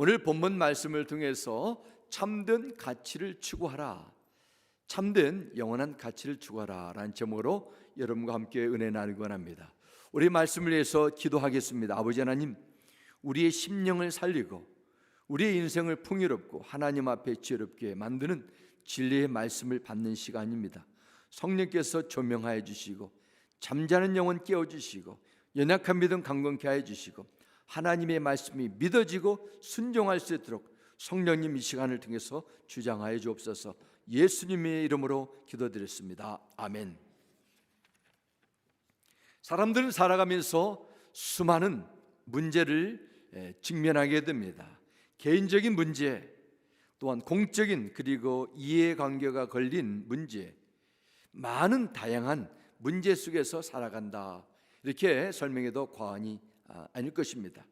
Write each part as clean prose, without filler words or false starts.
오늘 본문 말씀을 통해서 참된 가치를 추구하라, 참된 영원한 가치를 추구하라 라는 제목으로 여러분과 함께 은혜 나누기 원합니다. 우리 말씀을 위해서 기도하겠습니다. 아버지 하나님, 우리의 심령을 살리고 우리의 인생을 풍요롭고 하나님 앞에 지혜롭게 만드는 진리의 말씀을 받는 시간입니다. 성령께서 조명하여 주시고 잠자는 영혼 깨워주시고 연약한 믿음 강건케 하여 주시고 하나님의 말씀이 믿어지고 순종할 수 있도록 성령님 이 시간을 통해서 주장하여 주옵소서. 예수님의 이름으로 기도드렸습니다. 아멘. 사람들은 살아가면서 수많은 문제를 직면하게 됩니다. 개인적인 문제, 또한 공적인 그리고 이해관계가 걸린 문제, 많은 다양한 문제 속에서 살아간다, 이렇게 설명해도 과언이 아닐 것입니다.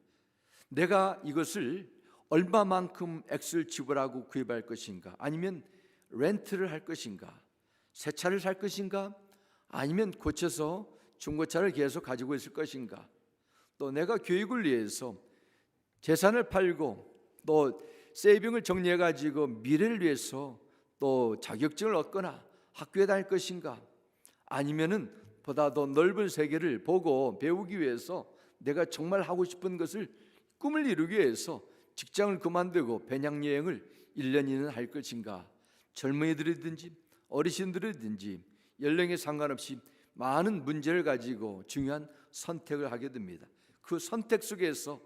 내가 이것을 얼마만큼 액수를 지불하고 구입할 것인가, 아니면 렌트를 할 것인가, 새 차를 살 것인가, 아니면 고쳐서 중고차를 계속 가지고 있을 것인가, 또 내가 교육을 위해서 재산을 팔고 또 세이빙을 정리해 가지고 미래를 위해서 또 자격증을 얻거나 학교에 다닐 것인가, 아니면은 보다 더 넓은 세계를 보고 배우기 위해서 내가 정말 하고 싶은 것을 꿈을 이루기 위해서 직장을 그만두고 배낭여행을 1년 이내는 할 것인가, 젊은이들이든지 어르신들이든지 연령에 상관없이 많은 문제를 가지고 중요한 선택을 하게 됩니다. 그 선택 속에서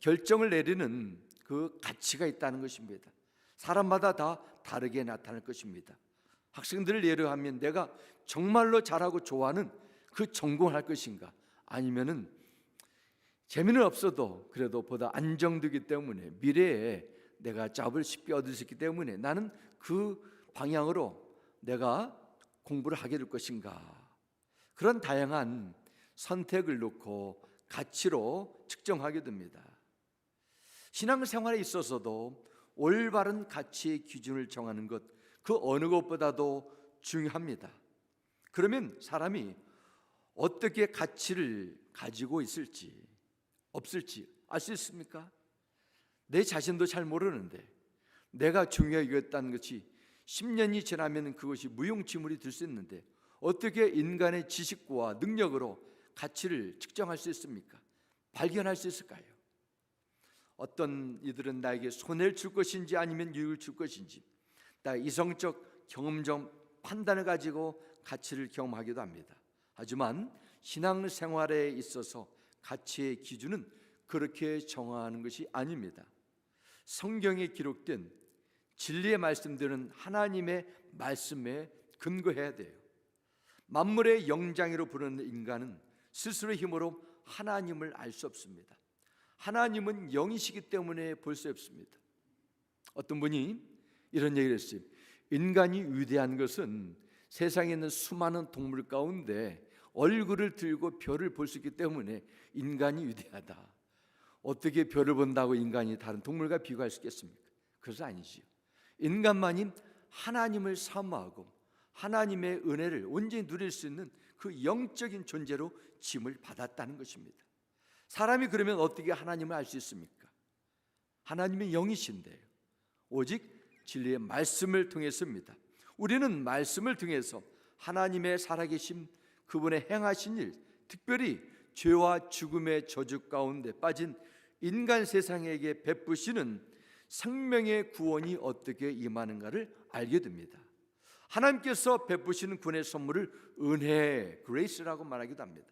결정을 내리는 그 가치가 있다는 것입니다. 사람마다 다 다르게 나타날 것입니다. 학생들을 예로 하면 내가 정말로 잘하고 좋아하는 그 전공을 할 것인가, 아니면은 재미는 없어도 그래도 보다 안정되기 때문에 미래에 내가 잡을 쉽게 얻을 수 있기 때문에 나는 그 방향으로 내가 공부를 하게 될 것인가, 그런 다양한 선택을 놓고 가치로 측정하게 됩니다. 신앙생활에 있어서도 올바른 가치의 기준을 정하는 것, 그 어느 것보다도 중요합니다. 그러면 사람이 어떻게 가치를 가지고 있을지 없을지 알 수 있습니까? 내 자신도 잘 모르는데 내가 중요하게 여겼다는 것이 10년이 지나면 그것이 무용지물이 될 수 있는데 어떻게 인간의 지식과 능력으로 가치를 측정할 수 있습니까? 발견할 수 있을까요? 어떤 이들은 나에게 손해를 줄 것인지 아니면 유익을 줄 것인지 나 이성적 경험적 판단을 가지고 가치를 경험하기도 합니다. 하지만 신앙생활에 있어서 가치의 기준은 그렇게 정하는 것이 아닙니다. 성경에 기록된 진리의 말씀들은 하나님의 말씀에 근거해야 돼요. 만물의 영장이로 부르는 인간은 스스로의 힘으로 하나님을 알 수 없습니다. 하나님은 영이시기 때문에 볼 수 없습니다. 어떤 분이 이런 얘기를 했어요. 인간이 위대한 것은 세상에 있는 수많은 동물 가운데 얼굴을 들고 별을 볼 수 있기 때문에 인간이 위대하다. 어떻게 별을 본다고 인간이 다른 동물과 비교할 수 있겠습니까? 그것은 아니지요. 인간만이 하나님을 사모하고 하나님의 은혜를 온전히 누릴 수 있는 그 영적인 존재로 짐을 받았다는 것입니다. 사람이 그러면 어떻게 하나님을 알 수 있습니까? 하나님의 영이신데요, 오직 진리의 말씀을 통해서입니다. 우리는 말씀을 통해서 하나님의 살아계심, 그분의 행하신 일, 특별히 죄와 죽음의 저주 가운데 빠진 인간 세상에게 베푸시는 생명의 구원이 어떻게 임하는가를 알게 됩니다. 하나님께서 베푸시는 구원의 선물을 은혜, 그레이스라고 말하기도 합니다.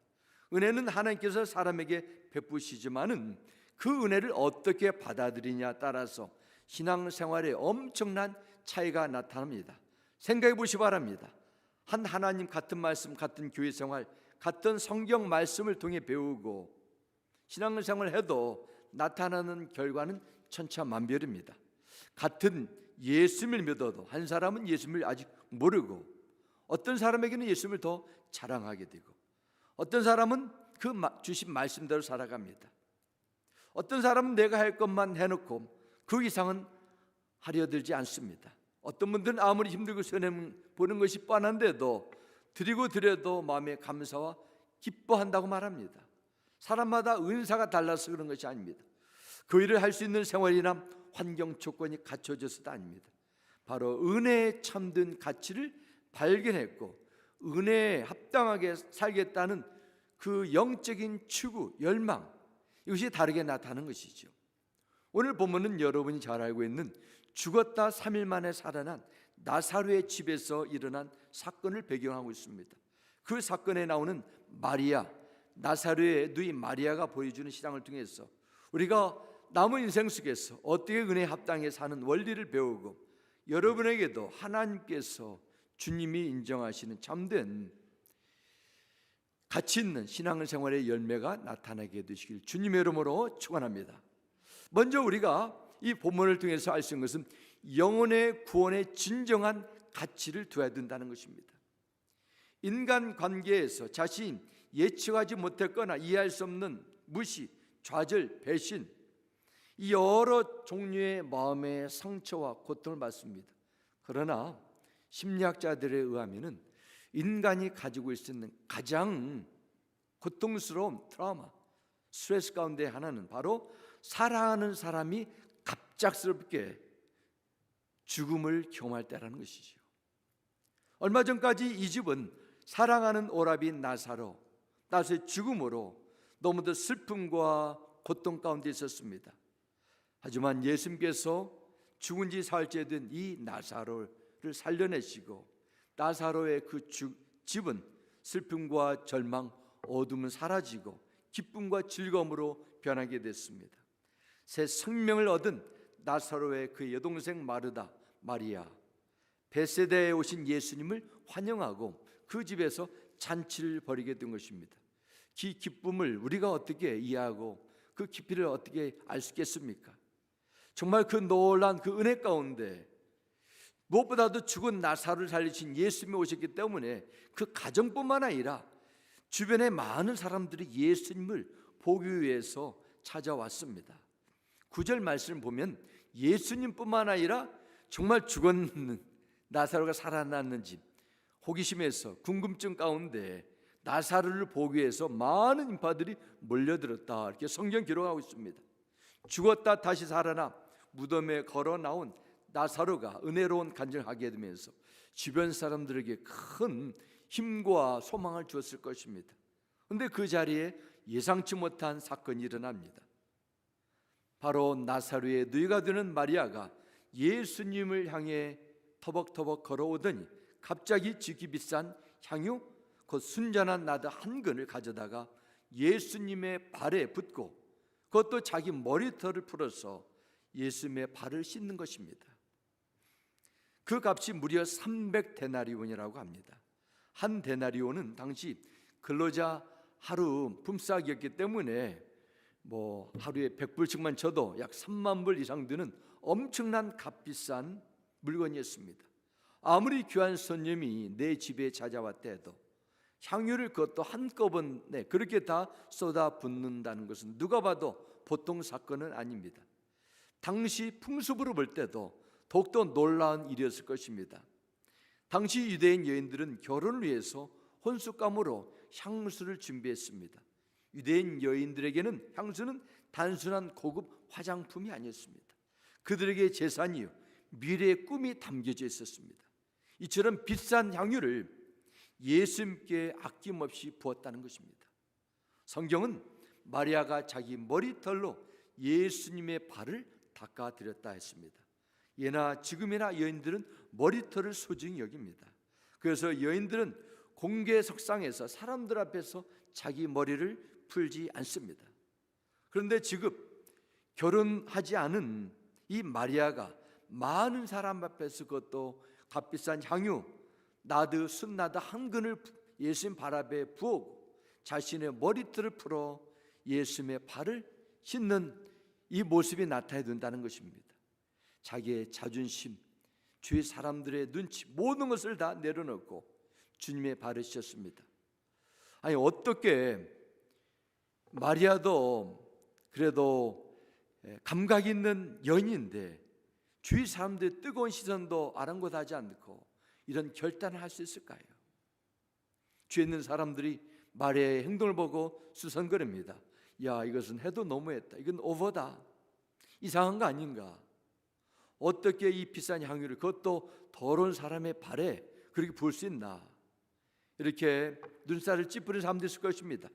은혜는 하나님께서 사람에게 베푸시지만은 그 은혜를 어떻게 받아들이냐에 따라서 신앙생활에 엄청난 차이가 나타납니다. 생각해 보시기 바랍니다. 한 하나님 같은 말씀, 같은 교회생활, 같은 성경 말씀을 통해 배우고 신앙생활을 해도 나타나는 결과는 천차만별입니다. 같은 예수님을 믿어도 한 사람은 예수님을 아직 모르고 어떤 사람에게는 예수님을 더 자랑하게 되고 어떤 사람은 그 주신 말씀대로 살아갑니다. 어떤 사람은 내가 할 것만 해놓고 그 이상은 하려 들지 않습니다. 어떤 분들은 아무리 힘들고 손해보는 것이 뻔한데도 드리고 드려도 마음에 감사와 기뻐한다고 말합니다. 사람마다 은사가 달라서 그런 것이 아닙니다. 그 일을 할 수 있는 생활이나 환경 조건이 갖춰져서도 아닙니다. 바로 은혜에 참된 가치를 발견했고 은혜에 합당하게 살겠다는 그 영적인 추구, 열망, 이것이 다르게 나타나는 것이죠. 오늘 본문은 여러분이 잘 알고 있는 죽었다 3일 만에 살아난 나사로의 집에서 일어난 사건을 배경하고 있습니다. 그 사건에 나오는 마리아, 나사로의 누이 마리아가 보여주는 신앙을 통해서 우리가 남은 인생 속에서 어떻게 은혜에 합당해 사는 원리를 배우고 여러분에게도 하나님께서 주님이 인정하시는 참된 가치 있는 신앙생활의 열매가 나타나게 되시길 주님의 이름으로 축원합니다. 먼저 우리가 이 본문을 통해서 알 수 있는 것은 영혼의 구원의 진정한 가치를 두어야 된다는 것입니다. 인간 관계에서 자신이 예측하지 못했거나 이해할 수 없는 무시, 좌절, 배신, 이 여러 종류의 마음의 상처와 고통을 받습니다. 그러나 심리학자들에 의하면 인간이 가지고 있는 가장 고통스러운 트라우마, 스트레스 가운데 하나는 바로 사랑하는 사람이 갑작스럽게 죽음을 경험할 때라는 것이죠. 얼마 전까지 이 집은 사랑하는 오라비 나사로의 죽음으로 너무도 슬픔과 고통 가운데 있었습니다. 하지만 예수님께서 죽은 지 사흘째 된 이 나사로를 살려내시고 나사로의 그 집은 슬픔과 절망, 어둠은 사라지고 기쁨과 즐거움으로 변하게 됐습니다. 새 생명을 얻은 나사로의 그 여동생 마리아, 베세다에 오신 예수님을 환영하고 그 집에서 잔치를 벌이게 된 것입니다. 그 기쁨을 우리가 어떻게 이해하고 그 깊이를 어떻게 알 수 있겠습니까? 정말 그 놀란 그 은혜 가운데 무엇보다도 죽은 나사로를 살리신 예수님이 오셨기 때문에 그 가정뿐만 아니라 주변의 많은 사람들이 예수님을 보기 위해서 찾아왔습니다. 9절 말씀을 보면 예수님뿐만 아니라 정말 죽은 나사로가 살아났는지 호기심에서 궁금증 가운데 나사로를 보기 위해서 많은 인파들이 몰려들었다, 이렇게 성경 기록하고 있습니다. 죽었다 다시 살아나 무덤에 걸어 나온 나사로가 은혜로운 간증을 하게 되면서 주변 사람들에게 큰 힘과 소망을 주었을 것입니다. 그런데 그 자리에 예상치 못한 사건이 일어납니다. 바로 나사로의 누이가 되는 마리아가 예수님을 향해 터벅터벅 걸어오더니 갑자기 지기 비싼 향유 곧 순전한 나드 한 근을 가져다가 예수님의 발에 붓고 그것도 자기 머리털을 풀어서 예수님의 발을 씻는 것입니다. 그 값이 무려 300데나리온이라고 합니다. 한 데나리온은 당시 근로자 하루 품삯이었기 때문에 하루에 100불씩만 줘도 약 3만 불 이상 드는 엄청난 값비싼 물건이었습니다. 아무리 귀한 손님이 내 집에 찾아왔다 해도 향유를 그것도 한꺼번에 그렇게 다 쏟아 붓는다는 것은 누가 봐도 보통 사건은 아닙니다. 당시 풍습으로 볼 때도 더욱더 놀라운 일이었을 것입니다. 당시 유대인 여인들은 결혼을 위해서 혼수감으로 향수를 준비했습니다. 유대인 여인들에게는 향수는 단순한 고급 화장품이 아니었습니다. 그들에게 재산이요 미래의 꿈이 담겨져 있었습니다. 이처럼 비싼 향유를 예수님께 아낌없이 부었다는 것입니다. 성경은 마리아가 자기 머리털로 예수님의 발을 닦아드렸다 했습니다. 예나 지금이나 여인들은 머리털을 소중히 여깁니다. 그래서 여인들은 공개석상에서 사람들 앞에서 자기 머리를 풀지 않습니다. 그런데 지금 결혼하지 않은 이 마리아가 많은 사람 앞에서 그것도 값비싼 향유 순나드 한 근을 예수님 발 앞에 부어 자신의 머리털을 풀어 예수님의 발을 씻는 이 모습이 나타나야 된다는 것입니다. 자기의 자존심, 주위 사람들의 눈치 모든 것을 다 내려놓고 주님의 발을 씻었습니다. 아니 어떻게 마리아도 그래도 감각 있는 여인인데 주위 사람들의 뜨거운 시선도 아랑곳하지 않고 이런 결단을 할 수 있을까요? 주위에 있는 사람들이 마리아의 행동을 보고 수선거립니다. 야, 이것은 해도 너무했다. 이건 오버다. 이상한 거 아닌가? 어떻게 이 비싼 향유를, 그것도 더러운 사람의 발에 그렇게 부을 수 있나? 이렇게 눈살을 찌푸린 사람도 있을 것입니다.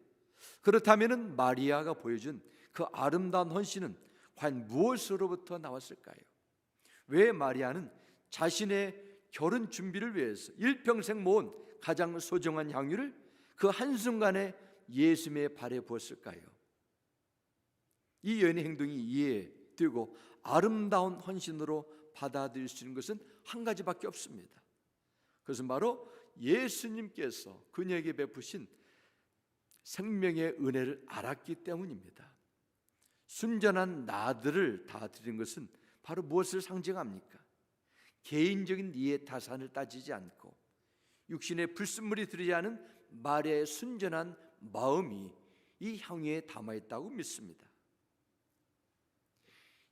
그렇다면 마리아가 보여준 그 아름다운 헌신은 과연 무엇으로부터 나왔을까요? 왜 마리아는 자신의 결혼 준비를 위해서 일평생 모은 가장 소중한 향유를 그 한순간에 예수님의 발에 부었을까요? 이 여인의 행동이 이해되고 아름다운 헌신으로 받아들일 수 있는 것은 한 가지밖에 없습니다. 그것은 바로 예수님께서 그녀에게 베푸신 생명의 은혜를 알았기 때문입니다. 순전한 나들을 다 드린 것은 바로 무엇을 상징합니까? 개인적인 이해 타산을 따지지 않고 육신의 불순물이 들이지 않은 마리아의 순전한 마음이 이 향유에 담아있다고 믿습니다.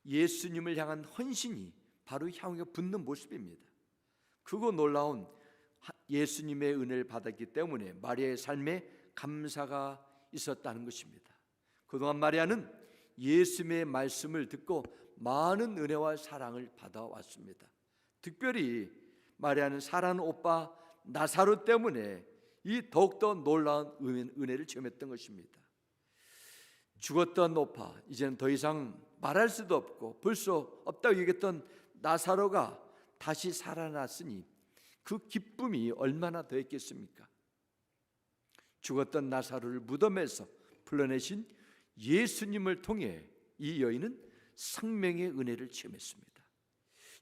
예수님을 향한 헌신이 바로 향유가 붓는 모습입니다. 크고 놀라운 예수님의 은혜를 받았기 때문에 마리아의 삶에 감사가 있었다는 것입니다. 그동안 마리아는 예수님의 말씀을 듣고 많은 은혜와 사랑을 받아왔습니다. 특별히 마리아는 사랑하는 오빠 나사로 때문에 이 더욱더 놀라운 은혜를 체험했던 것입니다. 죽었던 오빠, 이제는 더 이상 말할 수도 없고 볼 수 없다고 얘기했던 나사로가 다시 살아났으니 그 기쁨이 얼마나 더했겠습니까? 죽었던 나사로를 무덤에서 불러내신 예수님을 통해 이 여인은 생명의 은혜를 체험했습니다.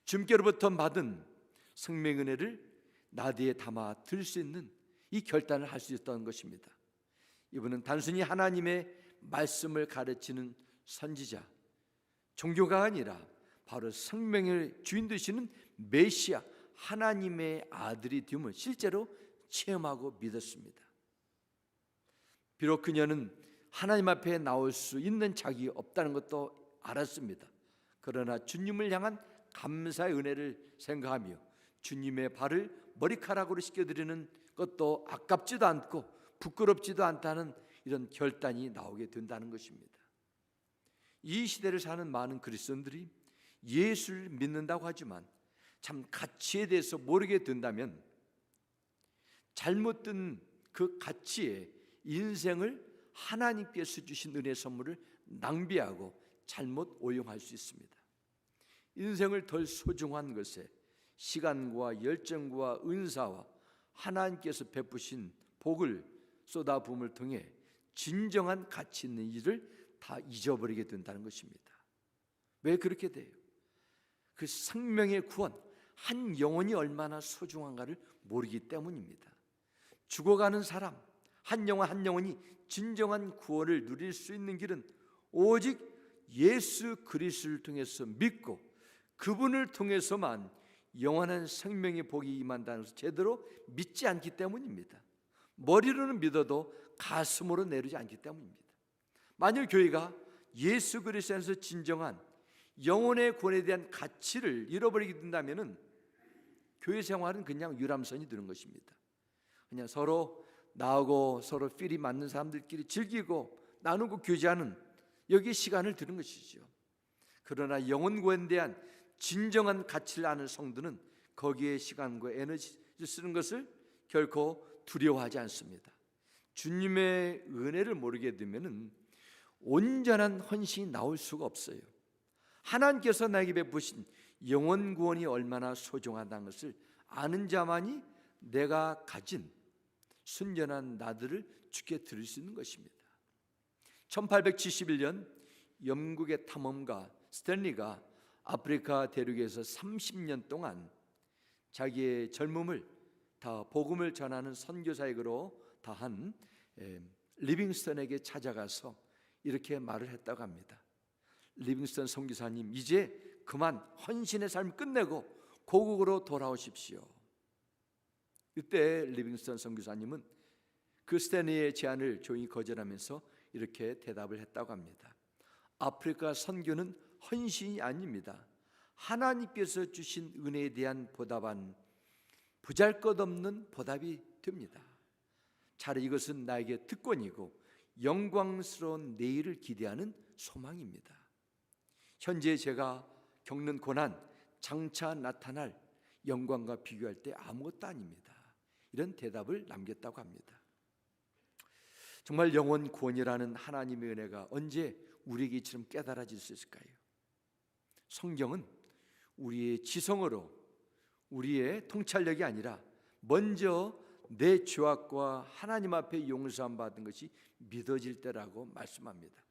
주님께로부터 받은 생명의 은혜를 나디에 담아 들 수 있는 이 결단을 할 수 있었던 것입니다. 이분은 단순히 하나님의 말씀을 가르치는 선지자, 종교가 아니라 바로 생명의 주인 되시는 메시아, 하나님의 아들이 됨을 실제로 체험하고 믿었습니다. 비록 그녀는 하나님 앞에 나올 수 있는 자격이 없다는 것도 알았습니다. 그러나 주님을 향한 감사의 은혜를 생각하며 주님의 발을 머리카락으로 씻겨드리는 것도 아깝지도 않고 부끄럽지도 않다는 이런 결단이 나오게 된다는 것입니다. 이 시대를 사는 많은 그리스도인들이 예수를 믿는다고 하지만 참 가치에 대해서 모르게 된다면 잘못된 그 가치에 인생을 하나님께서 주신 은혜 선물을 낭비하고 잘못 오용할 수 있습니다. 인생을 덜 소중한 것에 시간과 열정과 은사와 하나님께서 베푸신 복을 쏟아부음을 통해 진정한 가치 있는 일을 다 잊어버리게 된다는 것입니다. 왜 그렇게 돼요? 그 생명의 구원, 한 영혼이 얼마나 소중한가를 모르기 때문입니다. 죽어가는 사람, 한 영혼 한 영혼이 진정한 구원을 누릴 수 있는 길은 오직 예수 그리스도를 통해서 믿고 그분을 통해서만 영원한 생명의 복이 임한다는 것을 제대로 믿지 않기 때문입니다. 머리로는 믿어도 가슴으로 내리지 않기 때문입니다. 만일 교회가 예수 그리스도 안에서 진정한 영혼의 구원에 대한 가치를 잃어버리게 된다면 교회 생활은 그냥 유람선이 되는 것입니다. 그냥 서로 나하고 서로 필이 맞는 사람들끼리 즐기고 나누고 교제하는 여기에 시간을 드는 것이죠. 그러나 영혼 구원에 대한 진정한 가치를 아는 성도는 거기에 시간과 에너지를 쓰는 것을 결코 두려워하지 않습니다. 주님의 은혜를 모르게 되면 온전한 헌신이 나올 수가 없어요. 하나님께서 나에게 베푸신 영혼 구원이 얼마나 소중하다는 것을 아는 자만이 내가 가진 순전한 나들을 주께 드릴 수 있는 것입니다. 1871년 영국의 탐험가 스탠리가 아프리카 대륙에서 30년 동안 자기의 젊음을 다 복음을 전하는 선교사역으로 다한 리빙스턴에게 찾아가서 이렇게 말을 했다고 합니다. 리빙스턴 선교사님, 이제 그만 헌신의 삶을 끝내고 고국으로 돌아오십시오. 이때 리빙스턴 선교사님은 그 스탠리의 제안을 조용히 거절하면서 이렇게 대답을 했다고 합니다. 아프리카 선교는 헌신이 아닙니다. 하나님께서 주신 은혜에 대한 보답은 보잘것없는 보답이 됩니다. 차라리 이것은 나에게 특권이고 영광스러운 내일을 기대하는 소망입니다. 현재 제가 겪는 고난 장차 나타날 영광과 비교할 때 아무것도 아닙니다. 이런 대답을 남겼다고 합니다. 정말 영원 구원이라는 하나님의 은혜가 언제 우리에게 이처럼 깨달아질 수 있을까요? 성경은 우리의 지성으로, 우리의 통찰력이 아니라 먼저 내 죄악과 하나님 앞에 용서함 받은 것이 믿어질 때라고 말씀합니다.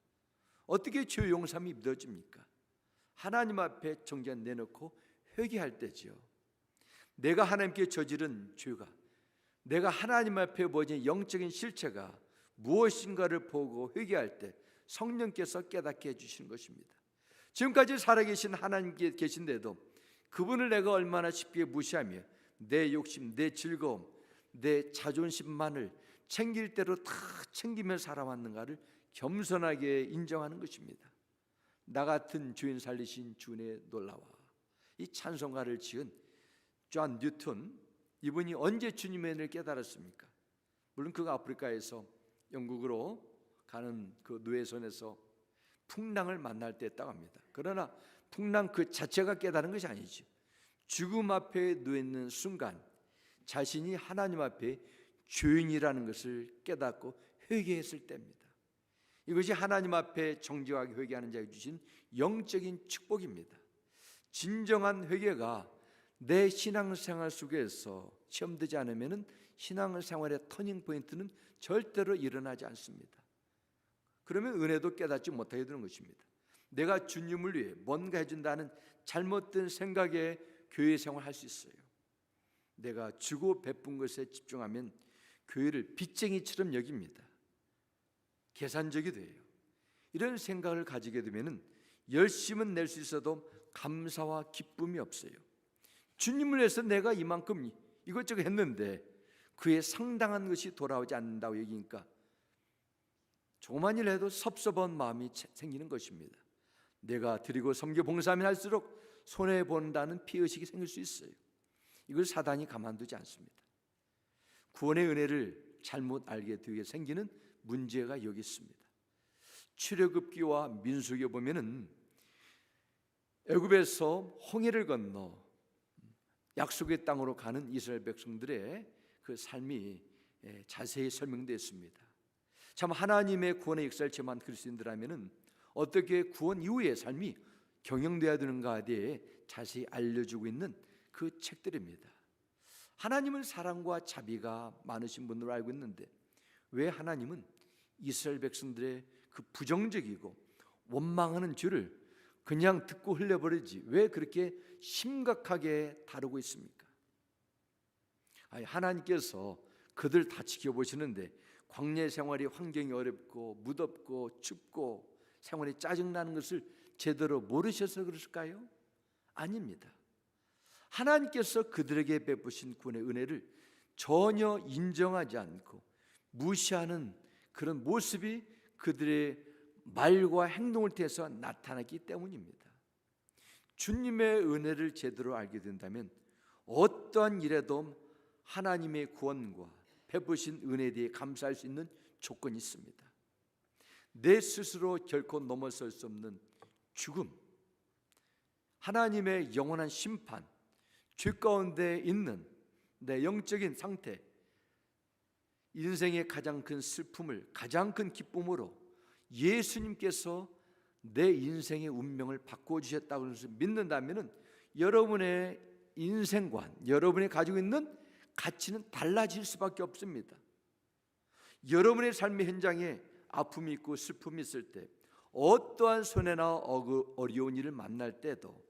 어떻게 죄 용서함이 믿어집니까? 하나님 앞에 정죄한 내놓고 회개할 때죠. 내가 하나님께 저지른 죄가, 내가 하나님 앞에 보여진 영적인 실체가 무엇인가를 보고 회개할 때 성령께서 깨닫게 해주시는 것입니다. 지금까지 살아계신 하나님께 계신데도 그분을 내가 얼마나 쉽게 무시하며 내 욕심, 내 즐거움, 내 자존심만을 챙길 대로 다 챙기며 살아왔는가를 겸손하게 인정하는 것입니다. 나 같은 주인 살리신 주의 놀라와. 이 찬송가를 지은 존 뉴턴, 이분이 언제 주님의 은혜를 깨달았습니까? 물론 그가 아프리카에서 영국으로 가는 그 노예선에서 풍랑을 만날 때 했다고 합니다. 그러나 풍랑 그 자체가 깨달은 것이 아니죠. 죽음 앞에 누워있는 순간 자신이 하나님 앞에 죄인이라는 것을 깨닫고 회개했을 때입니다. 이것이 하나님 앞에 정직하게 회개하는 자에게 주신 영적인 축복입니다. 진정한 회개가 내 신앙생활 속에서 체험되지 않으면 신앙생활의 터닝포인트는 절대로 일어나지 않습니다. 그러면 은혜도 깨닫지 못하게 되는 것입니다. 내가 주님을 위해 뭔가 해준다는 잘못된 생각에 교회 생활할 수 있어요. 내가 주고 베푼 것에 집중하면 교회를 빚쟁이처럼 여깁니다. 계산적이 돼요. 이런 생각을 가지게 되면 열심은 낼 수 있어도 감사와 기쁨이 없어요. 주님을 위해서 내가 이만큼 이것저것 했는데 그에 상당한 것이 돌아오지 않는다고 얘기니까 조그만 일 해도 섭섭한 마음이 생기는 것입니다. 내가 드리고 섬겨 봉사하면 할수록 손해본다는 피의식이 생길 수 있어요. 이걸 사단이 가만두지 않습니다. 구원의 은혜를 잘못 알게 되게 생기는 문제가 여기 있습니다. 출애굽기와 민수기에 보면은 애굽에서 홍해를 건너 약속의 땅으로 가는 이스라엘 백성들의 그 삶이 자세히 설명되어 있습니다. 참 하나님의 구원의 역사를 체험한 그리스도인들라면은 어떻게 구원 이후의 삶이 경영되어야 되는가에 대해 자세히 알려주고 있는 그 책들입니다. 하나님은 사랑과 자비가 많으신 분으로 알고 있는데 왜 하나님은 이스라엘 백성들의 그 부정적이고 원망하는 죄를 그냥 듣고 흘려버리지 왜 그렇게 심각하게 다루고 있습니까? 하나님께서 그들 다 지켜보시는데 광야 생활이 환경이 어렵고 무덥고 춥고 생활이 짜증나는 것을 제대로 모르셔서 그러실까요? 아닙니다. 하나님께서 그들에게 베푸신 구원의 은혜를 전혀 인정하지 않고 무시하는 그런 모습이 그들의 말과 행동을 통해서 나타났기 때문입니다. 주님의 은혜를 제대로 알게 된다면 어떠한 일에도 하나님의 구원과 베푸신 은혜에 대해 감사할 수 있는 조건이 있습니다. 내 스스로 결코 넘어설 수 없는 죽음, 하나님의 영원한 심판, 죄 가운데 있는 내 영적인 상태, 인생의 가장 큰 슬픔을 가장 큰 기쁨으로 예수님께서 내 인생의 운명을 바꿔주셨다고 해서 믿는다면 여러분의 인생관, 여러분이 가지고 있는 가치는 달라질 수밖에 없습니다. 여러분의 삶의 현장에 아픔이 있고 슬픔이 있을 때 어떠한 손해나 어려운 일을 만날 때도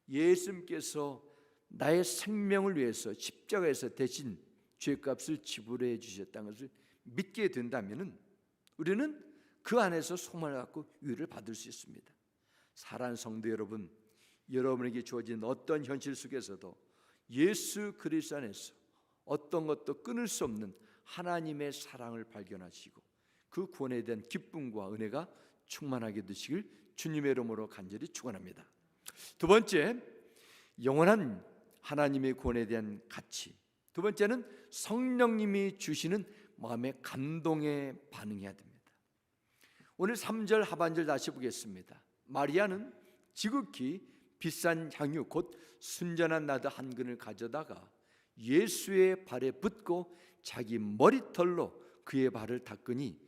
예수님께서 나의 생명을 위해서 십자가에서 대신 죄값을 지불해 주셨다는 것을 믿게 된다면 우리는 그 안에서 소망을 갖고 위로를 받을 수 있습니다. 사랑하는 성도 여러분, 여러분에게 주어진 어떤 현실 속에서도 예수 그리스도 안에서 어떤 것도 끊을 수 없는 하나님의 사랑을 발견하시고 그 구원에 대한 기쁨과 은혜가 충만하게 되시길 주님의 이름으로 간절히 축원합니다. 두 번째, 영원한 하나님의 구원에 대한 가치. 두 번째는 성령님이 주시는 마음의 감동에 반응해야 됩니다. 오늘 3절 하반절 다시 보겠습니다. 마리아는 지극히 비싼 향유 곧 순전한 나드 한 근을 가져다가 예수의 발에 붓고 자기 머리털로 그의 발을 닦으니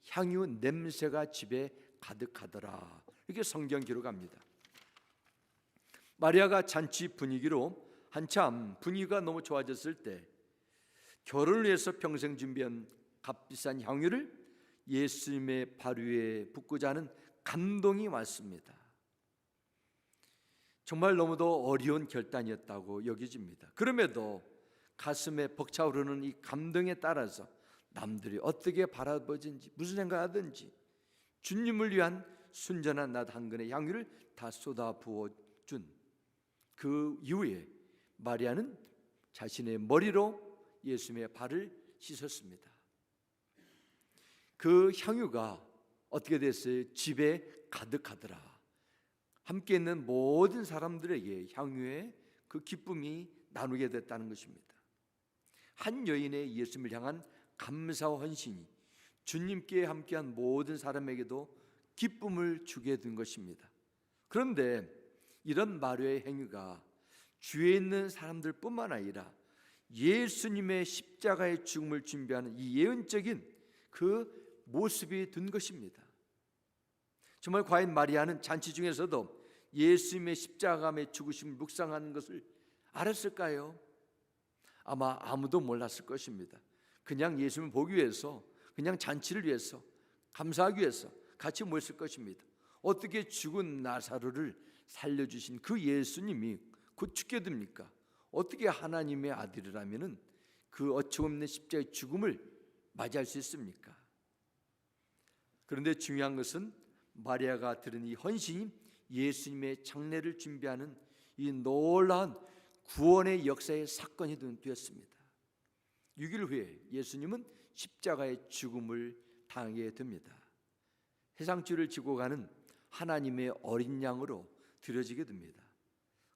향유 냄새가 집에 가득하더라. 이렇게 성경 기록합니다. 마리아가 잔치 분위기로 한참 분위기가 너무 좋아졌을 때 결혼을 위해서 평생 준비한 값비싼 향유를 예수님의 발 위에 붓고자 하는 감동이 왔습니다. 정말 너무도 어려운 결단이었다고 여겨집니다. 그럼에도 가슴에 벅차오르는 이 감동에 따라서 남들이 어떻게 바라보든지 무슨 생각하든지 주님을 위한 순전한 낫 한 근의 향유를 다 쏟아 부어준 그 이후에 마리아는 자신의 머리로 예수님의 발을 씻었습니다. 그 향유가 어떻게 됐어요? 집에 가득하더라. 함께 있는 모든 사람들에게 향유의 그 기쁨이 나누게 됐다는 것입니다. 한 여인의 예수님을 향한 감사와 헌신이 주님께 함께한 모든 사람에게도 기쁨을 주게 된 것입니다. 그런데 이런 마리아의 행위가 주위에 있는 사람들뿐만 아니라 예수님의 십자가의 죽음을 준비하는 이 예언적인 그 모습이 된 것입니다. 정말 과연 마리아는 잔치 중에서도 예수님의 십자가의 죽으심을 묵상하는 것을 알았을까요? 아마 아무도 몰랐을 것입니다. 그냥 예수님을 보기 위해서, 그냥 잔치를 위해서, 감사하기 위해서 같이 모였을 것입니다. 어떻게 죽은 나사로를 살려주신 그 예수님이 곧 죽게 됩니까? 어떻게 하나님의 아들이라면 그 어처구니없는 십자가의 죽음을 맞이할 수 있습니까? 그런데 중요한 것은 마리아가 들은 이 헌신이 예수님의 장례를 준비하는 이 놀라운 구원의 역사의 사건이 되었습니다. 6일 후에 예수님은 십자가의 죽음을 당하게 됩니다. 세상죄를 지고 가는 하나님의 어린 양으로 드려지게 됩니다.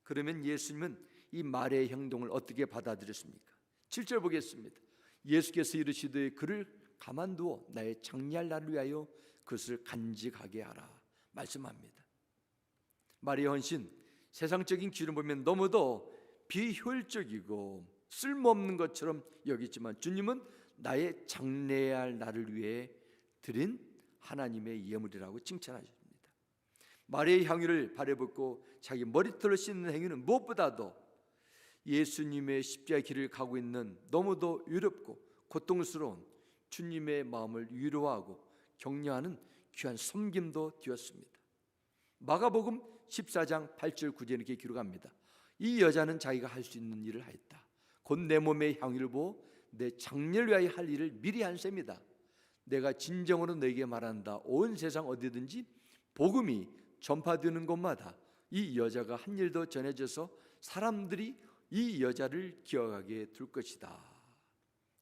그러면 예수님은 이 마리아의 행동을 어떻게 받아들였습니까? 7절 보겠습니다. 예수께서 이르시되 그를 가만두어 나의 장례할 날을 위하여 그것을 간직하게 하라 말씀합니다. 마리아 헌신, 세상적인 기준을 보면 너무도 비효율적이고 쓸모없는 것처럼 여기지만 주님은 나의 장례할 날을 위해 드린 하나님의 예물이라고 칭찬하십니다. 마리아의 향유를 발에 붓고 자기 머리털을 씻는 행위는 무엇보다도 예수님의 십자가의 길을 가고 있는 너무도 유럽고 고통스러운 주님의 마음을 위로하고 격려하는 귀한 섬김도 되었습니다. 마가복음 14장 8절 9절 이렇게 기록합니다. 이 여자는 자기가 할 수 있는 일을 하였다. 곧 내 몸의 향유를 보고 내 장례를 위하여 할 일을 미리 한 셈이다. 내가 진정으로 너에게 말한다. 온 세상 어디든지 복음이 전파되는 곳마다 이 여자가 한 일도 전해져서 사람들이 이 여자를 기억하게 될 것이다.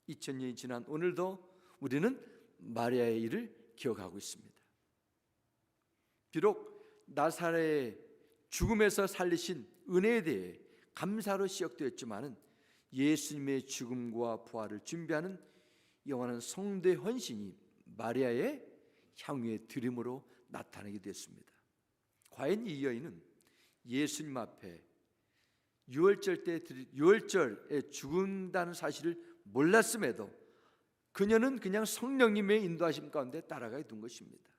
2000년이 지난 오늘도 우리는 마리아의 일을 기억하고 있습니다. 비록 나사렛의 죽음에서 살리신 은혜에 대해 감사로 시작되었지만은 예수님의 죽음과 부활을 준비하는 영원한 성도의 헌신이 마리아의 향유의 드림으로 나타나게 됐습니다. 과연 이 여인은 예수님 앞에 유월절에 죽는다는 사실을 몰랐음에도 그녀는 그냥 성령님의 인도하심 가운데 따라가게 된 것입니다.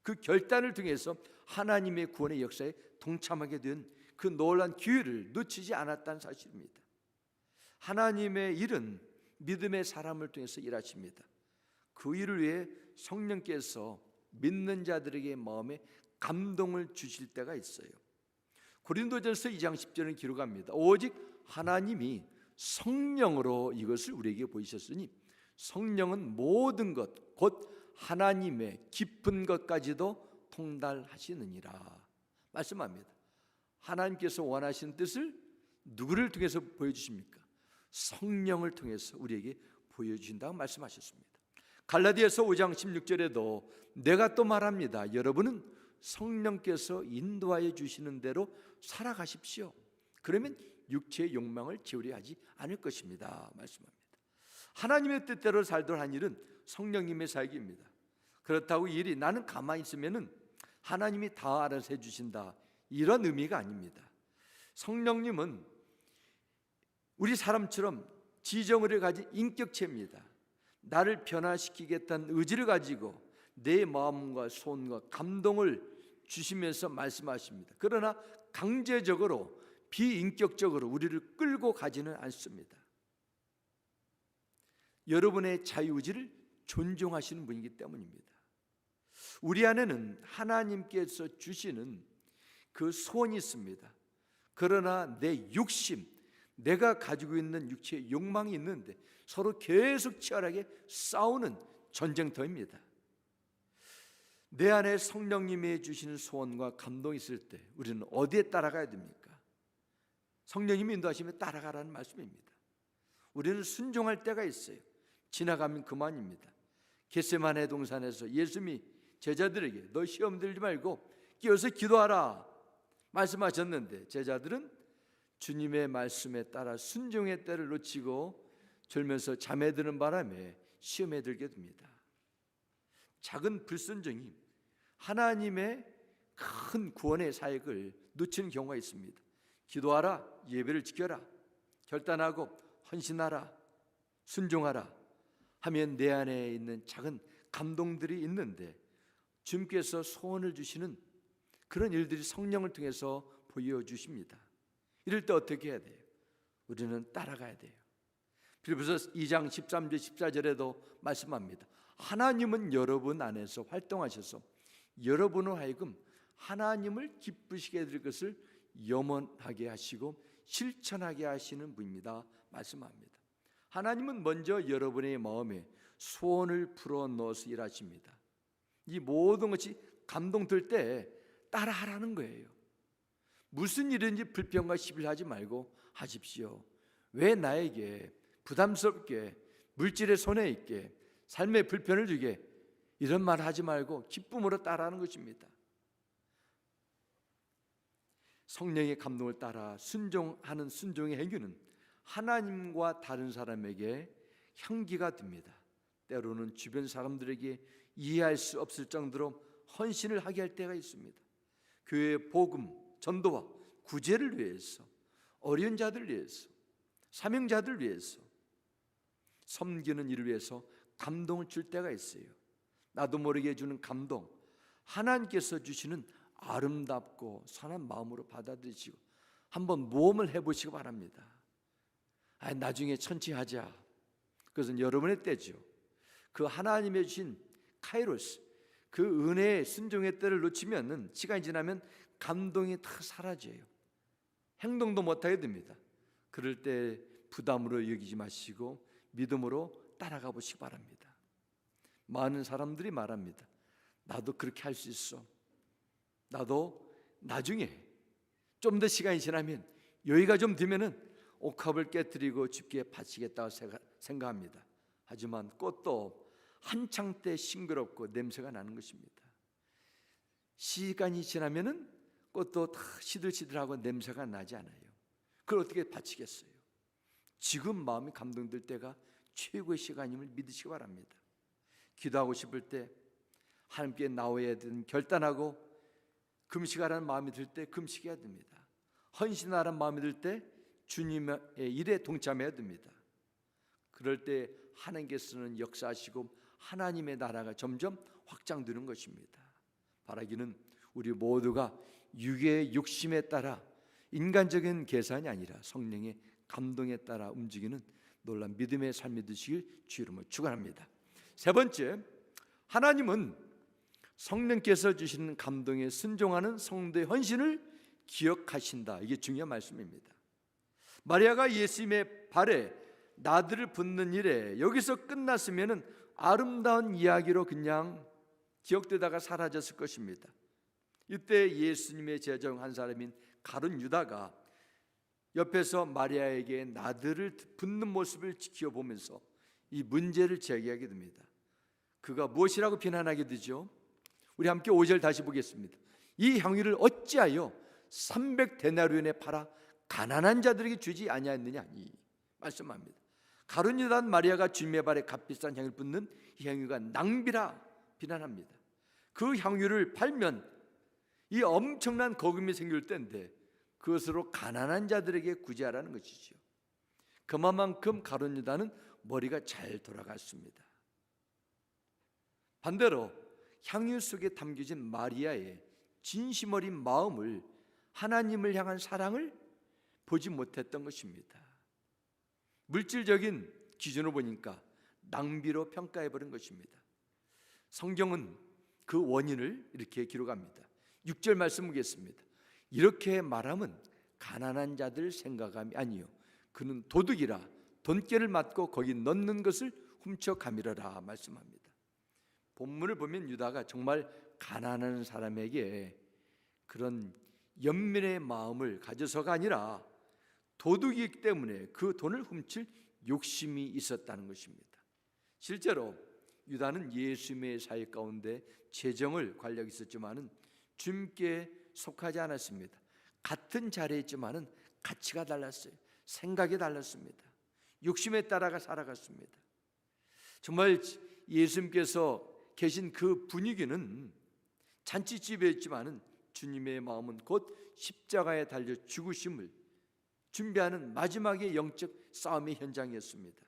그 결단을 통해서 하나님의 구원의 역사에 동참하게 된 그 놀라운 기회를 놓치지 않았다는 사실입니다. 하나님의 일은 믿음의 사람을 통해서 일하십니다. 그 일을 위해 성령께서 믿는 자들에게 마음에 감동을 주실 때가 있어요. 고린도전서 2장 10절은 기록합니다. 오직 하나님이 성령으로 이것을 우리에게 보이셨으니 성령은 모든 것 곧 하나님의 깊은 것까지도 통달하시느니라 말씀합니다. 하나님께서 원하시는 뜻을 누구를 통해서 보여주십니까? 성령을 통해서 우리에게 보여주신다고 말씀하셨습니다. 갈라디아서 5장 16절에도 내가 또 말합니다. 여러분은 성령께서 인도하여 주시는 대로 살아가십시오. 그러면 육체의 욕망을 채우려 하지 않을 것입니다. 말씀합니다. 하나님의 뜻대로 살도록 한 일은 성령님의 사역입니다. 그렇다고 이 일이 나는 가만히 있으면은 하나님이 다 알아서 해주신다 이런 의미가 아닙니다. 성령님은 우리 사람처럼 지정을 가진 인격체입니다. 나를 변화시키겠다는 의지를 가지고 내 마음과 손과 감동을 주시면서 말씀하십니다. 그러나 강제적으로 비인격적으로 우리를 끌고 가지는 않습니다. 여러분의 자유의지를 존중하시는 분이기 때문입니다. 우리 안에는 하나님께서 주시는 그 소원이 있습니다. 그러나 내 육심, 내가 가지고 있는 육체의 욕망이 있는데 서로 계속 치열하게 싸우는 전쟁터입니다. 내 안에 성령님이 주시는 소원과 감동이 있을 때 우리는 어디에 따라가야 됩니까? 성령님이 인도하시면 따라가라는 말씀입니다. 우리는 순종할 때가 있어요. 지나가면 그만입니다. 겟세마네 동산에서 예수님이 제자들에게 너 시험 들지 말고 끼어서 기도하라 말씀하셨는데 제자들은 주님의 말씀에 따라 순종의 때를 놓치고 졸면서 잠에 드는 바람에 시험에 들게 됩니다. 작은 불순종이 하나님의 큰 구원의 사역을 놓치는 경우가 있습니다. 기도하라, 예배를 지켜라, 결단하고 헌신하라, 순종하라 하면 내 안에 있는 작은 감동들이 있는데 주님께서 소원을 주시는 그런 일들이 성령을 통해서 보여주십니다. 이럴 때 어떻게 해야 돼요? 우리는 따라가야 돼요. 빌립보서 2장 13절 14절에도 말씀합니다. 하나님은 여러분 안에서 활동하셔서 여러분을 하여금 하나님을 기쁘시게 해드릴 것을 염원하게 하시고 실천하게 하시는 분입니다 말씀합니다. 하나님은 먼저 여러분의 마음에 소원을 불어넣어서 일하십니다. 이 모든 것이 감동될 때 따라하라는 거예요. 무슨 일인지 불평과 시비하지 말고 하십시오. 왜 나에게 부담스럽게 물질에 손해 있게 삶에 불편을 주게 이런 말 하지 말고 기쁨으로 따라하는 것입니다. 성령의 감동을 따라 순종하는 순종의 행위는 하나님과 다른 사람에게 향기가 됩니다. 때로는 주변 사람들에게 이해할 수 없을 정도로 헌신을 하게 할 때가 있습니다. 교회의 복음, 전도와 구제를 위해서, 어려운 자들을 위해서, 사명자들을 위해서, 섬기는 일을 위해서 감동을 줄 때가 있어요. 나도 모르게 주는 감동, 하나님께서 주시는 아름답고 선한 마음으로 받아들이시고 한번 모험을 해보시기 바랍니다. 나중에 천천히하자. 그것은 여러분의 때죠. 그 하나님의 주신 카이로스, 그 은혜의 순종의 때를 놓치면 시간이 지나면 감동이 다 사라져요. 행동도 못하게 됩니다. 그럴 때 부담으로 여기지 마시고 믿음으로 따라가 보시기 바랍니다. 많은 사람들이 말합니다. 나도 그렇게 할 수 있어. 나도 나중에 좀 더 시간이 지나면 여유가 좀 되면은 옥합을 깨뜨리고 주께 바치겠다고 생각합니다. 하지만 꽃도 한창 때 싱그럽고 냄새가 나는 것입니다. 시간이 지나면은 꽃도 다 시들시들하고 냄새가 나지 않아요. 그걸 어떻게 바치겠어요? 지금 마음이 감동될 때가 최고의 시간임을 믿으시기 바랍니다. 기도하고 싶을 때 하나님께 나와야 되는 결단하고 금식하라는 마음이 들 때 금식해야 됩니다. 헌신하라는 마음이 들 때 주님의 일에 동참해야 됩니다. 그럴 때 하나님께서는 역사하시고 하나님의 나라가 점점 확장되는 것입니다. 바라기는 우리 모두가 육의 욕심에 따라 인간적인 계산이 아니라 성령의 감동에 따라 움직이는 놀라운 믿음의 삶이 되시길 주 이름으로 축원합니다. 세 번째, 하나님은 성령께서 주시는 감동에 순종하는 성도의 헌신을 기억하신다. 이게 중요한 말씀입니다. 마리아가 예수님의 발에 나들을 붓는 일에 여기서 끝났으면 아름다운 이야기로 그냥 기억되다가 사라졌을 것입니다. 이때 예수님의 제자 중 한 사람인 가룟 유다가 옆에서 마리아에게 나들을 붓는 모습을 지켜보면서 이 문제를 제기하게 됩니다. 그가 무엇이라고 비난하게 되죠? 우리 함께 5절 다시 보겠습니다. 이 향유를 어찌하여 300데나리온에 팔아 가난한 자들에게 주지 아니하였느냐 이 말씀합니다. 가룟 유다는 마리아가 주님의 발에 값비싼 향유를 붓는 이 향유가 낭비라 비난합니다. 그 향유를 팔면 이 엄청난 거금이 생길 때인데 그것으로 가난한 자들에게 구제하라는 것이죠. 그만큼 가룟 유다는 머리가 잘 돌아갔습니다. 반대로 향유 속에 담겨진 마리아의 진심 어린 마음을, 하나님을 향한 사랑을 보지 못했던 것입니다. 물질적인 기준으로 보니까 낭비로 평가해버린 것입니다. 성경은 그 원인을 이렇게 기록합니다. 6절 말씀 보겠습니다. 이렇게 말하면 가난한 자들 생각함이 아니요 그는 도둑이라 돈깨를 맞고 거기 넣는 것을 훔쳐가미러라 말씀합니다. 본문을 보면 유다가 정말 가난한 사람에게 그런 연민의 마음을 가져서가 아니라 도둑이기 때문에 그 돈을 훔칠 욕심이 있었다는 것입니다. 실제로 유다는 예수님의 사회 가운데 재정을 관리하고 있었지만은 주님께 속하지 않았습니다. 같은 자리에 있지만은 가치가 달랐어요. 생각이 달랐습니다. 욕심에 따라가 살아갔습니다. 정말 예수님께서 계신 그 분위기는 잔치집이었지만은 주님의 마음은 곧 십자가에 달려 죽으심을 준비하는 마지막의 영적 싸움의 현장이었습니다.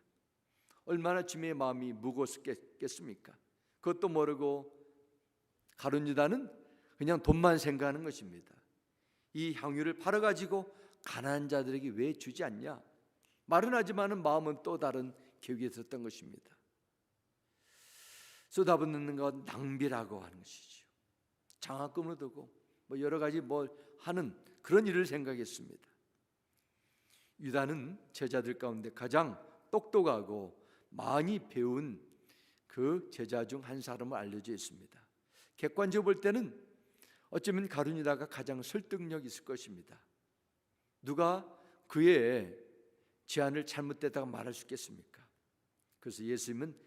얼마나 주님의 마음이 무거웠겠습니까? 그것도 모르고 가룟 유다는 그냥 돈만 생각하는 것입니다. 이 향유를 팔아가지고 가난한 자들에게 왜 주지 않냐? 말은 하지만은 마음은 또 다른 계획이 있었던 것입니다. 쏟아붓는 것 낭비라고 하는 것이죠. 장학금을 두고 여러 가지 하는 그런 일을 생각했습니다. 유다는 제자들 가운데 가장 똑똑하고 많이 배운 그 제자 중 한 사람으로 알려져 있습니다. 객관적으로 볼 때는 어쩌면 가룟 유다가 가장 설득력이 있을 것입니다. 누가 그의 제안을 잘못됐다고 말할 수 있겠습니까? 그래서 예수님은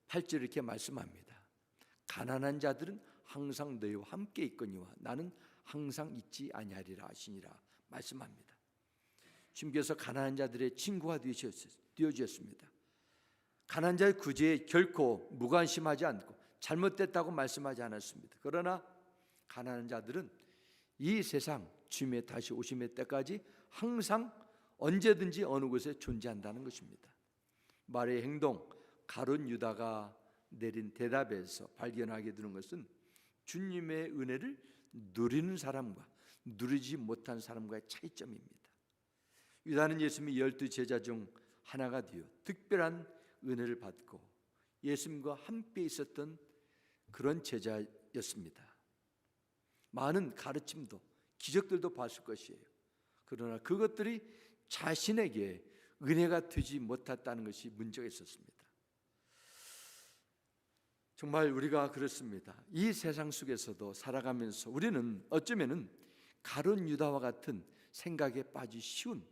8절 이렇게 말씀합니다. 가난한 자들은 항상 너희와 함께 있거니와 나는 항상 있지 아니하리라 하시니라 말씀합니다. 주님께서 가난한 자들의 친구가 되어주셨습니다. 가난한 자의 구제에 결코 무관심하지 않고 잘못됐다고 말씀하지 않았습니다. 그러나 가난한 자들은 이 세상 주님의 다시 오심의 때까지 항상 언제든지 어느 곳에 존재한다는 것입니다. 말의 행동, 가룟 유다가 내린 대답에서 발견하게 되는 것은 주님의 은혜를 누리는 사람과 누리지 못한 사람과의 차이점입니다. 유다는 예수님의 12 제자 중 하나가 되어 특별한 은혜를 받고 예수님과 함께 있었던 그런 제자였습니다. 많은 가르침도 기적들도 봤을 것이에요. 그러나 그것들이 자신에게 은혜가 되지 못했다는 것이 문제가 있었습니다. 정말 우리가 그렇습니다. 이 세상 속에서도 살아가면서 우리는 어쩌면은 가룟 유다와 같은 생각에 빠지기 쉬운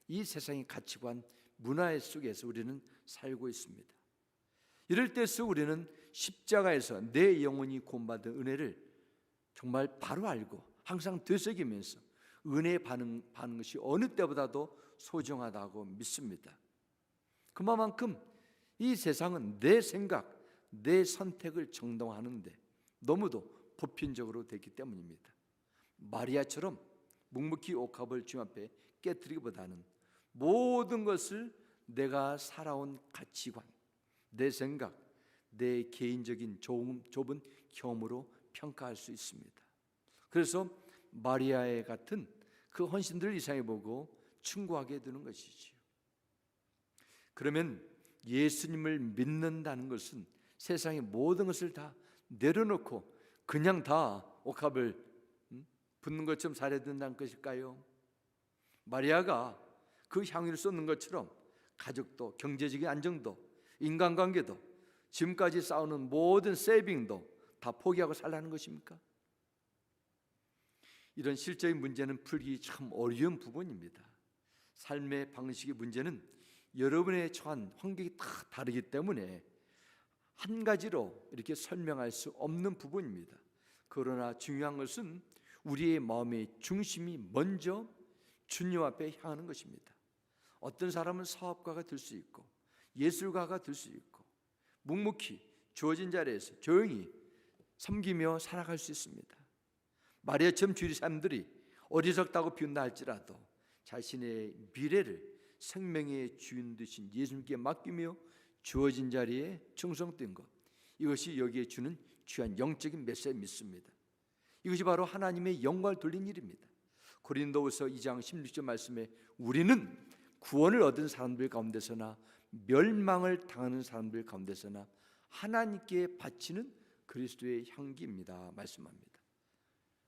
이 세상의 가치관, 문화 속에서 우리는 살고 있습니다. 이럴 때서 우리는 십자가에서 내 영혼이 구원받은 은혜를 정말 바로 알고 항상 되새기면서 은혜에 받는 것이 어느 때보다도 소중하다고 믿습니다. 그만큼 이 세상은 내 생각, 내 선택을 정당화하는데 너무도 보편적으로 됐기 때문입니다. 마리아처럼 묵묵히 옥합을 주님 앞에 깨뜨리기보다는 모든 것을 내가 살아온 가치관, 내 생각, 내 개인적인 좁은 경험으로 평가할 수 있습니다. 그래서 마리아의 같은 그 헌신들을 이상해 보고 충고하게 되는 것이지요. 그러면 예수님을 믿는다는 것은 세상의 모든 것을 다 내려놓고 그냥 다 옥합을 붓는 것처럼 살아야 된다는 것일까요? 마리아가 그 향유를 쏟는 것처럼 가족도, 경제적인 안정도, 인간관계도, 지금까지 쌓아놓은 모든 세이빙도 다 포기하고 살라는 것입니까? 이런 실적인 문제는 풀기 참 어려운 부분입니다. 삶의 방식의 문제는 여러분의 처한 환경이 다 다르기 때문에 한 가지로 이렇게 설명할 수 없는 부분입니다. 그러나 중요한 것은 우리의 마음의 중심이 먼저 주님 앞에 향하는 것입니다. 어떤 사람은 사업가가 될 수 있고 예술가가 될 수 있고 묵묵히 주어진 자리에서 조용히 섬기며 살아갈 수 있습니다. 마리아처럼 주위 사람들이 어리석다고 비운다 할지라도 자신의 미래를 생명의 주인 되신 예수님께 맡기며 주어진 자리에 충성된 것, 이것이 여기에 주는 귀한 영적인 메시지 믿습니다. 이것이 바로 하나님의 영광을 돌린 일입니다. 고린도후서 2장 16절 말씀에 우리는 구원을 얻은 사람들 가운데서나 멸망을 당하는 사람들 가운데서나 하나님께 바치는 그리스도의 향기입니다 말씀합니다.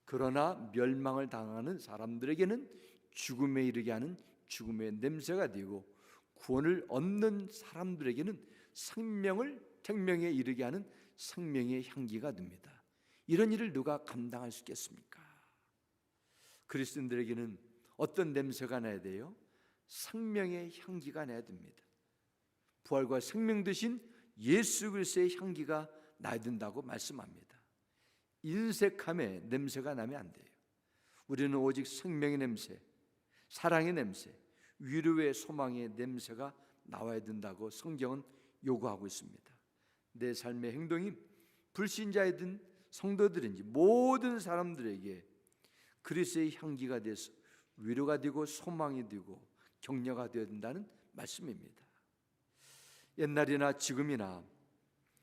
그러나 멸망을 당하는 사람들에게는 죽음에 이르게 하는 죽음의 냄새가 되고, 구원을 얻는 사람들에게는 생명에 이르게 하는 생명의 향기가 됩니다. 이런 일을 누가 감당할 수 있겠습니까? 그리스도인들에게는 어떤 냄새가 나야 돼요? 생명의 향기가 나야 됩니다. 부활과 생명 되신 예수 그리스도의 향기가 나야 된다고 말씀합니다. 인색함의 냄새가 나면 안 돼요. 우리는 오직 생명의 냄새, 사랑의 냄새, 위로의 소망의 냄새가 나와야 된다고 성경은 요구하고 있습니다. 내 삶의 행동이 불신자이든 성도들인지 모든 사람들에게 그리스도의 향기가 돼서 위로가 되고 소망이 되고 격려가 되어야 된다는 말씀입니다. 옛날이나 지금이나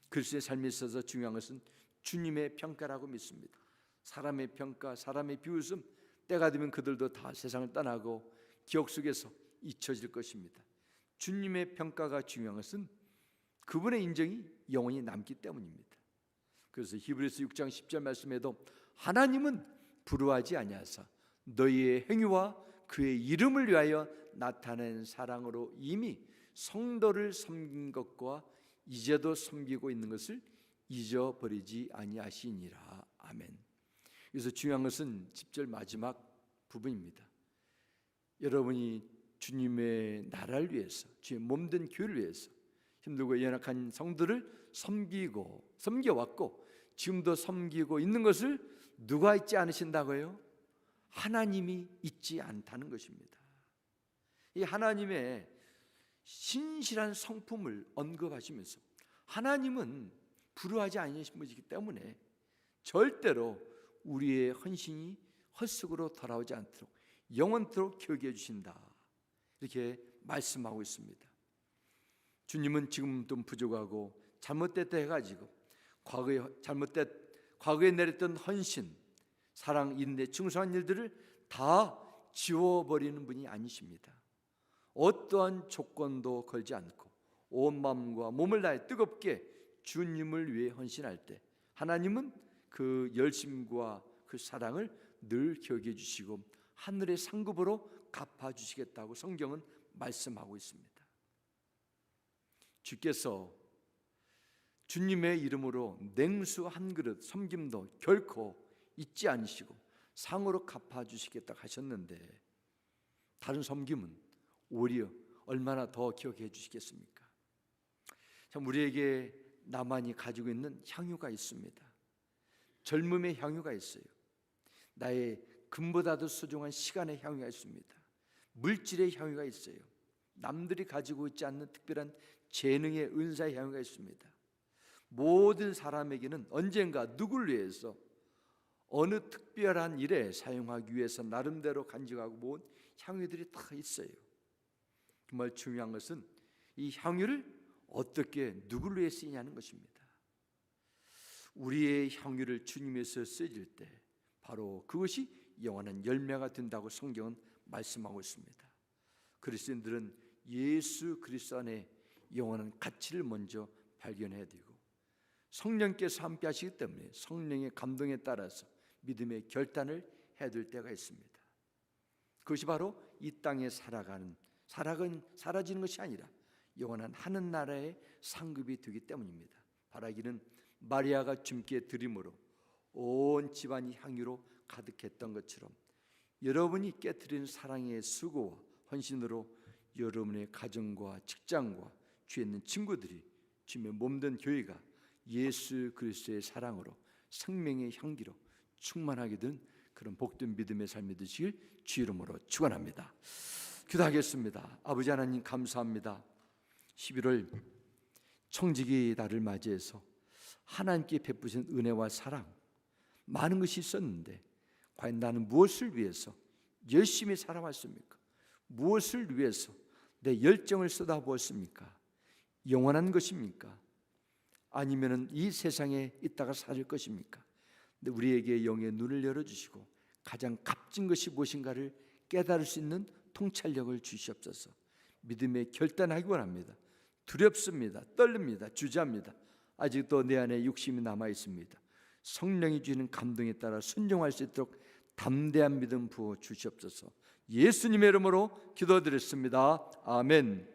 그리스도의 삶에 있어서 중요한 것은 주님의 평가라고 믿습니다. 사람의 평가, 사람의 비웃음, 때가 되면 그들도 다 세상을 떠나고 기억 속에서 잊혀질 것입니다. 주님의 평가가 중요한 것은 그분의 인정이 영원히 남기 때문입니다. 그래서 히브리서 6장 10절 말씀에도 하나님은 불의하지 아니하사 너희의 행위와 그의 이름을 위하여 나타낸 사랑으로 이미 성도를 섬긴 것과 이제도 섬기고 있는 것을 잊어버리지 아니하시니라. 아멘. 그래서 중요한 것은 10절 마지막 부분입니다. 여러분이 주님의 나라를 위해서, 주의 몸된 교회를 위해서 힘들고 연약한 성도를 섬겨왔고 지금도 섬기고 있는 것을 누가 잊지 않으신다고요? 하나님이 잊지 않다는 것입니다. 이 하나님의 신실한 성품을 언급하시면서 하나님은 불의하지 아니하신 분이기 때문에 절대로 우리의 헌신이 헛수고로 돌아오지 않도록 영원토록 기억해 주신다, 이렇게 말씀하고 있습니다. 주님은 지금도 부족하고 잘못됐다 해가지고 과거에 내렸던 헌신, 사랑, 인내, 충성한 일들을 다 지워버리는 분이 아니십니다. 어떠한 조건도 걸지 않고 온 마음과 몸을 다해 뜨겁게 주님을 위해 헌신할 때 하나님은 그 열심과 그 사랑을 늘 기억해 주시고 하늘의 상급으로 갚아주시겠다고 성경은 말씀하고 있습니다. 주께서 주님의 이름으로 냉수 한 그릇 섬김도 결코 잊지 않으시고 상으로 갚아주시겠다고 하셨는데 다른 섬김은 오히려 얼마나 더 기억해 주시겠습니까? 참, 우리에게 나만이 가지고 있는 향유가 있습니다. 젊음의 향유가 있어요. 나의 금보다도 소중한 시간의 향유가 있습니다. 물질의 향유가 있어요. 남들이 가지고 있지 않는 특별한 재능의 은사의 향유가 있습니다. 모든 사람에게는 언젠가 누구를 위해서 어느 특별한 일에 사용하기 위해서 나름대로 간직하고 모은 향유들이 다 있어요. 정말 중요한 것은 이 향유를 어떻게 누구를 위해 쓰냐는 것입니다. 우리의 향유를 주님에서 쓰질 때 바로 그것이 영원한 열매가 된다고 성경은 말씀하고 있습니다. 그리스도인들은 예수 그리스도 안에 영원한 가치를 먼저 발견해야 되고 성령께서 함께 하시기 때문에 성령의 감동에 따라서 믿음의 결단을 해야 될 때가 있습니다. 그것이 바로 이 땅에 사라지는 것이 아니라 영원한 하늘나라의 상급이 되기 때문입니다. 바라기는 마리아가 주님께 드림으로 온 집안이 향유로 가득했던 것처럼 여러분이 깨트린 사랑의 수고와 헌신으로 여러분의 가정과 직장과 주위에 있는 친구들이 주님의 몸된 교회가 예수 그리스도의 사랑으로 생명의 향기로 충만하게 된 그런 복된 믿음의 삶이 되시길 주 이름으로 축원합니다. 기도하겠습니다. 아버지 하나님 감사합니다. 11월 청지기 날을 맞이해서 하나님께 베푸신 은혜와 사랑 많은 것이 있었는데 과연 나는 무엇을 위해서 열심히 살아왔습니까? 무엇을 위해서 내 열정을 쏟아부었습니까? 영원한 것입니까? 아니면은 이 세상에 있다가 살 것입니까? 근데 우리에게 영의 눈을 열어주시고 가장 값진 것이 무엇인가를 깨달을 수 있는 통찰력을 주시옵소서. 믿음에 결단하기 원합니다. 두렵습니다. 떨립니다. 주저합니다. 아직도 내 안에 욕심이 남아 있습니다. 성령이 주시는 감동에 따라 순종할 수 있도록 담대한 믿음 부어 주시옵소서. 예수님의 이름으로 기도드렸습니다. 아멘.